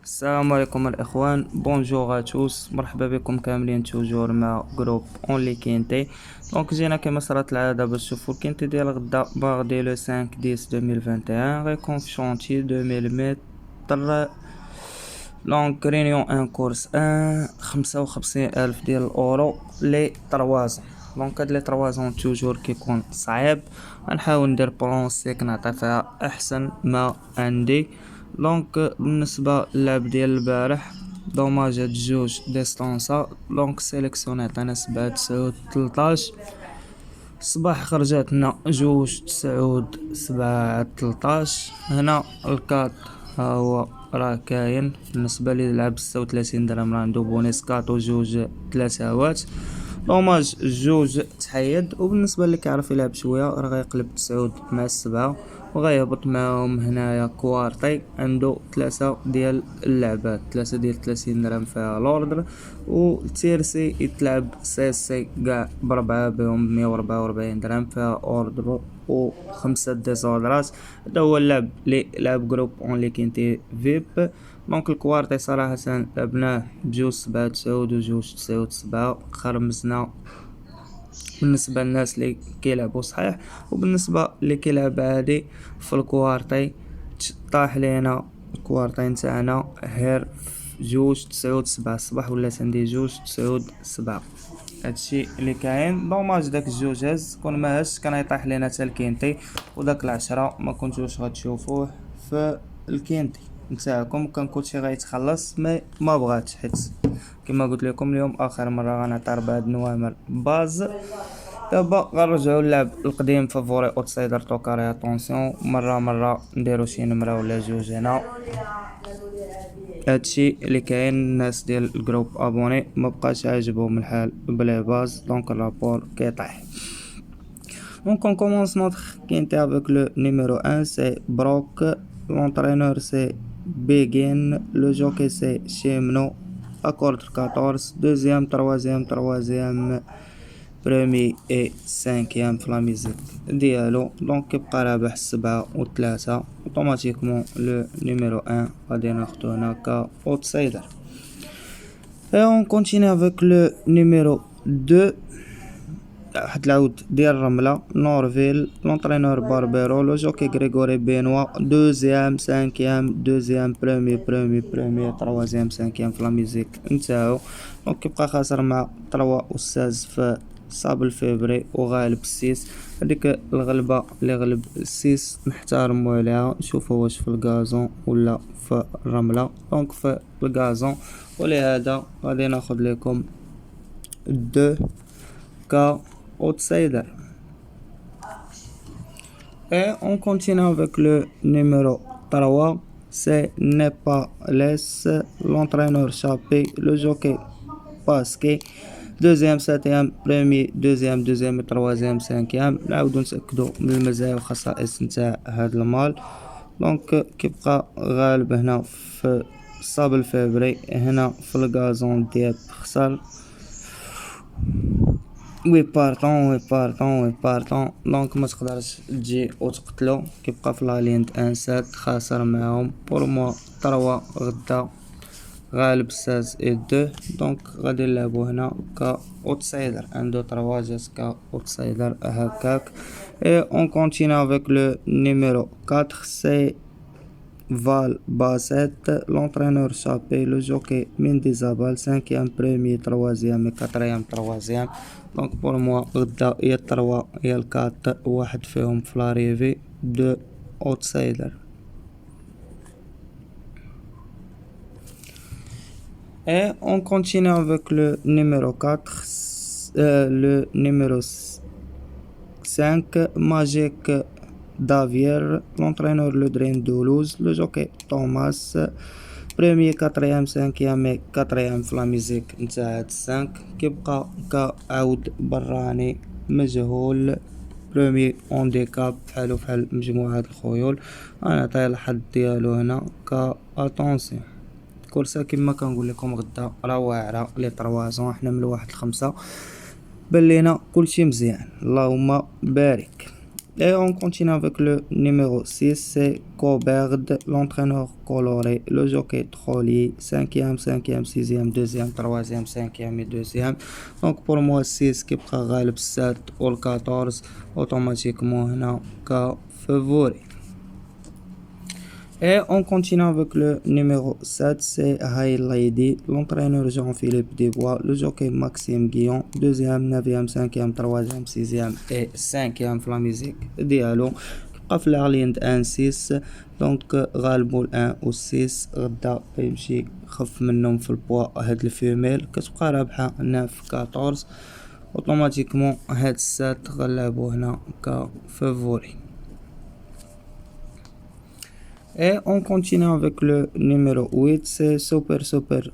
السلام عليكم الاخوان، بونجور اتوس، مرحبا بكم كاملين توجور مع جروب اونلي كينتي. دونك جينا كما صارت العاده باش نشوفو الكينتي ديال غدا باغدي لو 5 10 2021 غيكون في شونتي 2000 متر. دونك رينيون ان كورس 55,000 ديال الاورو لي تروازون. دونك هاد لي تروازون توجور كيكون صعيب، غنحاول ندير بلونسيك نعطي فيها احسن ما عندي. دونك بالنسبه للعب ديال البارح دوماج هاد جوج ديستونسا. دونك سيليكسيونيت انا 7 9 13. الصباح خرجت لنا جوج 9 7 13. هنا الكات ها هو راه كاين. بالنسبه لي لعب 36 درهم راه عنده بونيس كات وجوج 3 هوات. دوماج جوج تحيد. وبالنسبه اللي كيعرف يلعب شويه راه غيقلب 9 مع 7 وغيهبط معاهم هنايا كوارتي عنده 3 ديال اللعبات، 3 ديال 30 درهم فيها لوردر. وتيرسي يتلعب سي كاع بربعة بهم 144 درهم فيها اوردر و5 ديزودرات. هذا هو اللعب اللي لعب جروب اونلي كينتي فيب. دونك الكوارتي صراحة لعبناه بجوج 7 9 وجوج 9 7 خرمزنا بالنسبه للناس اللي كيلعبوا صحيح. وبالنسبه اللي كيلعب عادي في الكوارتي طاح لينا الكوارتي نتاعنا غير جوج 9 7 الصباح ولات عندي جوج 9 7. هادشي اللي كاين. دوماج داك الجوج هز كون ما هزش كان يطيح لينا حتى الكينتي، وداك العشرة ما كنتوش غتشوفوه في الكينتي نتاعكم. كان كلشي غيتخلص ما بغاتش، حيت كما قلت لكم اليوم اخر مره غنعطي 4 نوامر باز. دابا غنرجعوا للعب القديم فافوري اوتسايدر توكاري اتونسيون، مره نديرو شي نمره ولا جوج هنا. هادشي اللي كاين. الناس ديال الجروب ابوني ما بقاش عاجبهم الحال بلا باز، دونك الرابور كيطيح. دونك on commence notre quintet avec le numéro 1, c'est Brock, l'entraîneur c'est Begin, le jockey c'est Chemno, accord 14, deuxième, troisième, premier et cinquième في la musique ديالو. دونك كيبقى رابح 7 و3 اوتوماتيكمون. لو نيميرو 1 غادي ناخدو هنا كا اوتسايدر. et on continue avec le numéro 2 واحد العود ديال الرملة نورفيل، لونترينور باربيرو، لو جوكي غريغوري بينوا، دوزيام سانكيام دوزيام برومي تروازيام سانكيام في لا ميوزيك نتاعو. دونك كيبقى خاسر مع 3 أستاذ في صابل فيفري وغالب السيس. هاديك الغلبة اللي غلب السيس نحترمو عليها، نشوفو واش في الغازون ولا في الرملة. دونك في الغازون، ولهذا غادي ناخد لكم 2 كا outsider. Et on continue avec le numéro 3, c'est Nepales, l'entraîneur Chapé, le jockey Pasquet, deuxième, septième, premier, deuxième, troisième, cinquième. نعاودو نتأكدو من المزايا والخصائص نتاع هاد المال. دونك كيبقى غالب هنا في صابل فيفري، هنا في الغازون دياب خسر وي بارطون. دونك ما تقدرش تجي وتقتلو، كيبقى في لالين انسات خاسر معاهم. بور موا 3 غدا غالب 16 اي 2. دونك غادي نلعبو هنا كا اوتسايدر، عنده 3 جات كا اوتسايدر هكاك. اي اون كونتيني افيك لو نيميرو 4، سي Val Bassett, l'entraîneur Chapé, le jockey Mendizabal, 5e, premier, 3e et 4e, 3e. Donc pour moi, غدا يا 3 يا 4 واحد فيهم في لاريفي دو اوتسايدر. Et on continue avec le numéro 4, le numéro 5, Magic Davier, l'entraîneur Le Drain Toulouse, le jockey Thomas, premier, quatrième, cinquième et quatrième في la musique نتاع هاد 5. كيبقى كعود براني مجهول، برومي اونديكاب بحالو بحال مجموعة هاد الخيول. غنعطيه الحظ ديالو هنا كا اتونسيون. كورسا كيما كنقول لكم غدا راه واعرة لي طروازون، حنا من 1 ل 5 بان لينا كلشي مزيان، اللهم بارك. Et on continue avec le numéro 6, c'est Coberd, l'entraîneur coloré, le jockey Trolli, 5e, 5e, 6e, 2e, 3e, 5e et 2e. Donc pour moi 6 qui prend غالب 7 ou 14 automatiquement هنا كفافوري. Et on continue avec le numéro 7, c'est High Lady, l'entraîneur Jean-Philippe Desbois, le jockey Maxime Guillon, 2e, 9e, 5e, 3e, 6e et 5e في la musique ديالو. كيبقى في العليند 1-6 دونك غالبو 1 و 6 غدا يمشي خف منهم في البوا هاد الفيميل كتبقى رابحة 9 14 اوتوماتيكمون هاد 7 غنلعبو هنا كفافوري. Et on continue avec le numéro 8, c'est Super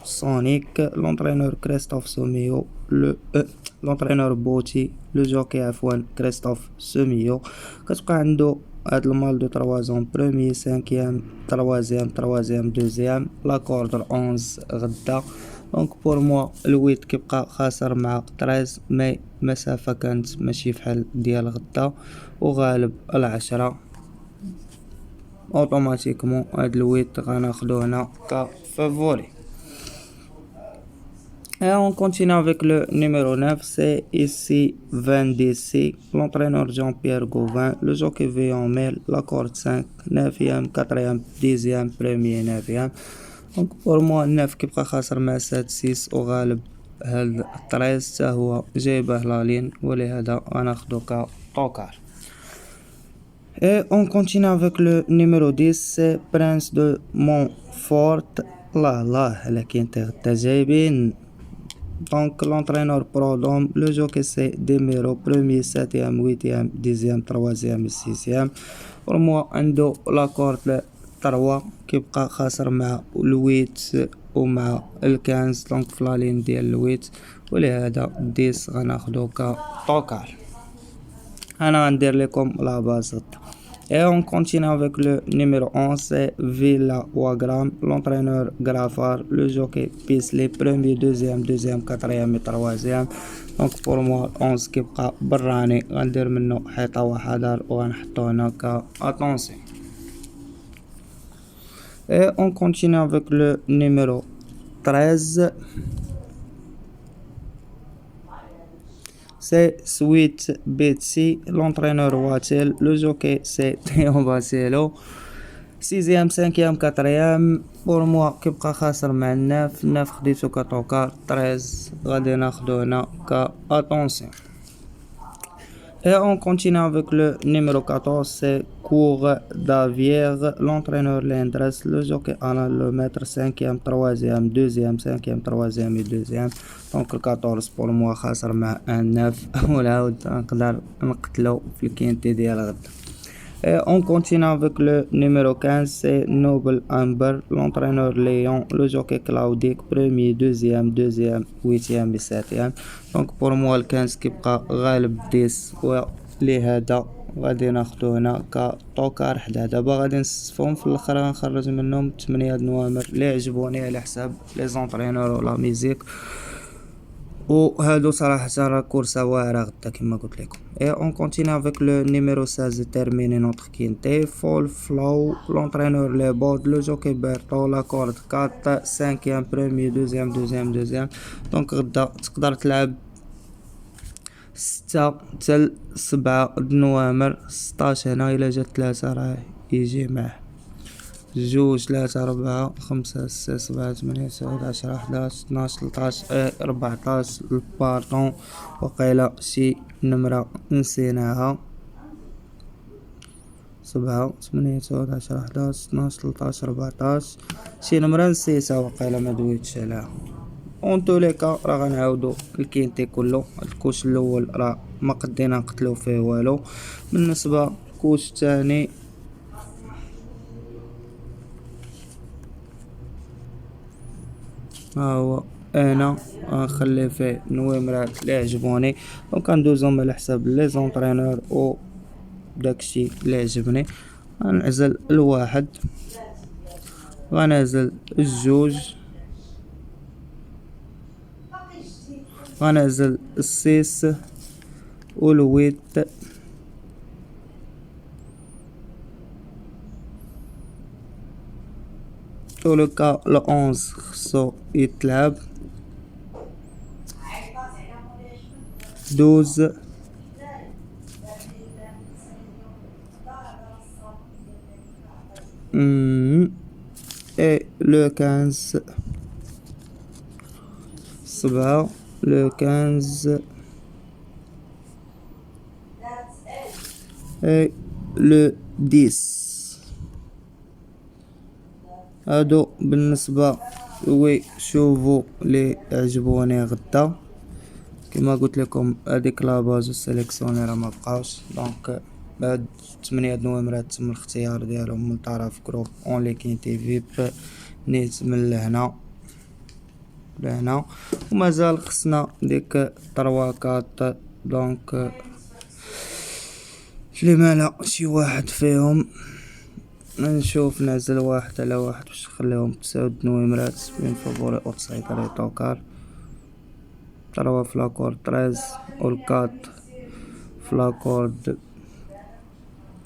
Sonic, l'entraîneur Christophe Somio, l'entraîneur Botti, le jockey F1 Christophe Somio. كتبقى عنده هاد المال دو 3 ans, premier, 5e, 3e, 2e, la corde 11 غدا. دونك بور موا الويت كيبقى خاسر مع 13 مي مسافة كانت ماشي فحال ديال غدا وغالب 10 automatiquement هاد الويت غناخدو هنا كفافوري. Et on continue avec le numéro 9, c'est ici 20 DC, l'entraîneur Jean-Pierre Gauvin, le jockey Veillon Mel, la corde 5, 9e, 4e, 10e, 1er, 9e. Donc pour moi 9 كيبقى خاسر مع 7 6 وغالب هاد 13 تا هو جايبه لا لين ولهذا غناخدو كطوكار. Et on continue avec le numéro 10, c'est Prince de Montfort. là كاين تا جايبين. Donc l'entraîneur Prodome, le jockey c'est Demiro, 1er, 7e, 8e, 10e, 3e et 6e. Pour moi عنده la corde 3 كيبقى خاسر مع الويت ومع الكانز دونك في لالين ديال الويت ولهذا 10 غناخدو كطوكار. انا غندير لكم لا باز غدا. Et on continue avec le numéro 11, c'est Villa Wagram, l'entraîneur Graffard, le jockey Pisley, 1er, 2e, 2e, 4e et 3e. Donc pour moi 11 كيبقى براني غندير منه حيطة وحذر وغنحطو هنا attention. Et on continue avec le numéro 13. C'est Sweet Betsy, l'entraîneur Wattel, le jockey c'est Théo Basello, 6e, 5e, 4e. pour moi كيبقى خاسر مع 9 خديتو كطوكار 13 غادي ناخدو هنا attention. Et on continue avec le numéro 14, c'est Cour d'Avière, l'entraîneur Lendres, le jockey Alain Lemaître, 5e, 3e, 2e, 5e, 3e et 2e. Donc le 14 pour moi خاسر مع 9 والعاود نقدر نقتلو في الكينتي ديال غدا. Et on continue avec le numéro 15, c'est Noble Amber, l'entraîneur Léon, le jockey Claudic, 1er, 2e, 2e, 8e et 7e. Donc pour moi le 15 كيبقى غالب 10 ولهذا غادي ناخدو هنا كطوكار حدا. دابا غادي نصفهم في الاخر غنخرج منهم 8 نوامر اللي عجبوني على حساب لي زونطرينور ولا ميزيك وهادو صراحة راه كورسة واعرة غدا كما قلت لكم. Et on continue avec le numéro 16 terminer notre quintet, Fall Flow, l'entraîneur Les Bod, le jockey Berto, la corde 4, 5e, 1er, 2e, 2e, 2e. Donc غدا تقدر تلعب 6 حتى 7 نوامر 16 هنا إلا جات 3 راه يجي معاه 2 3 4 5 6 7 8 9 10 11 12 13 14 البارطون وقيلا شي نمرة نسيناها 7 8 9 10 11 12 13 14 شي نمرة نسيتها وقيلا ما دويتش عليها. اون تو لي كا راه غنعاودو الكينتي كله. الكوش الاول راه ما قدينا نقتلو فيه والو. بالنسبة الكوش الثاني ها هو انا غنخلي فيه نويمرات اللي عجبوني دونك غندوزهم على حساب لي زونطرينور و داكشي اللي عجبني. غنعزل الواحد غنعزل الجوج غنعزل السيس والويت dans le cas le 11 خصو يتلعب 12 et le 15 7 le 15 et le 10. هادو بالنسبة شوفوا لي عجبوني غدا. كما قلت لكم هذيك لاباز والسيليكسيوني راه ما بقاوش، دونك هاد 8 نومرات تم الاختيار ديالهم من طرف جروب اونلي كينتي فيب نيت من لهنا ومازال خصنا ديك 3 4. دونك اللي مالا شي واحد فيهم نشوف نعزل واحد على واحد باش نخليهم 9 نومرات بين فابوري اوتسايدر يطوكار 3 فلاكور 13 والكات فلاكورد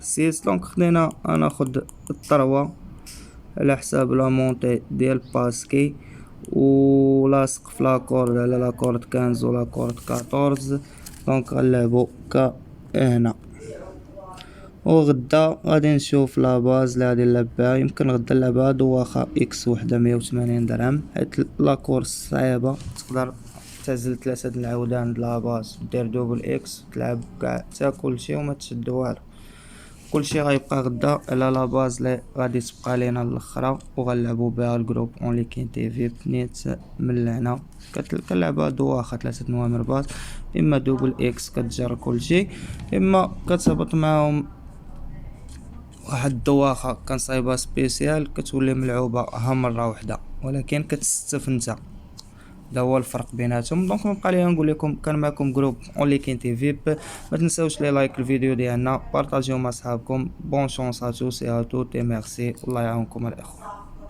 6. دونك خدينا ناخد الطروة على حساب لا مونتي ديال باسكي ولاصق فلاكورد على لاكورد 15 ولاكورد 14. دونك غنلعبو هنا وغدا غادي نشوف لاباز اللي غادي نلعبها. يمكن غدا نلعبها دواخا اكس وحدة 180 درهم حيت لاكورس صعيبة، تقدر تعزل 3 د العودان د لاباز دير دوبل اكس تلعب كاع حتى كلشي وما تشد والو. كلشي غيبقى غدا على لاباز اللي غادي تبقى لينا الاخرى وغنلعبو بها الجروب اونلي كاين تي في نيت من لهنا. كنلعبها دواخا 3 نوامر باز، اما دوبل اكس كتجر كلشي، اما كتهبط معاهم واحد الدواخة كنصايبها سبيسيال كتولي ملعوبة ها مرة وحدة ولكن كتستف نتا. هذا هو الفرق بيناتهم. دونك مبقى لي نقول لكم كان معكم جروب اونلي كاين تي فيب. ما تنساوش لي لايك الفيديو ديالنا، بارطاجيو مع صحابكم. بون شونس ا توس اي ا توت اي ميرسي والله يعاونكم الاخوة.